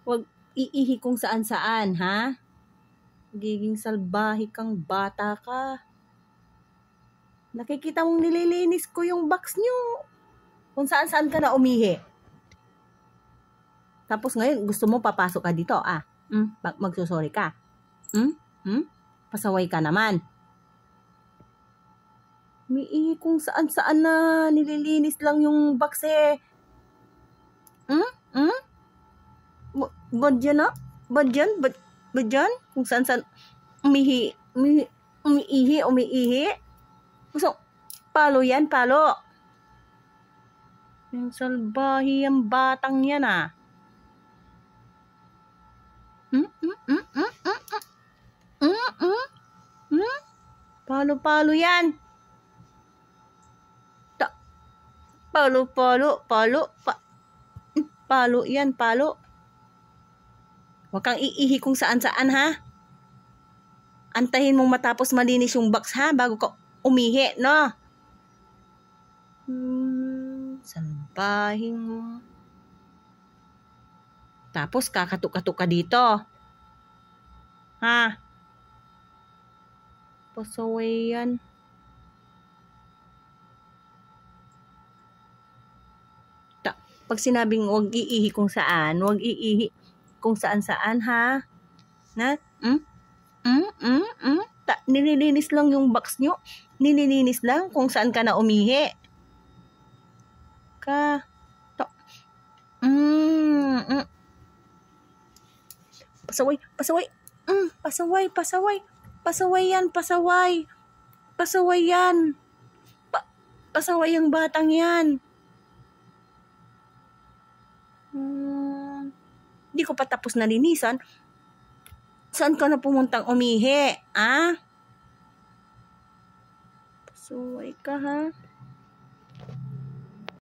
Huwag iihi kung saan-saan, ha? Giging salbahe kang bata ka. Nakikita mong nililinis ko yung box nyo. Kung saan-saan ka na umihi. Tapos ngayon, gusto mo papasok ka dito, magsusorry ka. Pasaway ka naman. Umiihi kung saan-saan na nililinis lang yung box eh. Bad yan na? Bad yan? Kung saan-saan umiihi. Gusto, palo yan, palo. Yung salbahe yung batang yan Palo yan. Palo yan, palo. Huwag kang iihi kung saan-saan, ha? Antahin mong matapos malinis yung box, ha? Bago ka umihi, no? Salbahing. Tapos kakatok-katok ka dito. Ha? Pasaway yan. Pag sinabing huwag iihi kung saan, huwag iihi kung saan-saan, ha? Na? Nililinis lang yung box nyo. Nililinis lang kung saan ka na umihi. Pasaway. Pasaway yan. Pasaway yung batang yan. Hindi ko pa tapos na linisan. Saan ka na pumuntang umihi? Pasaway ka, ha?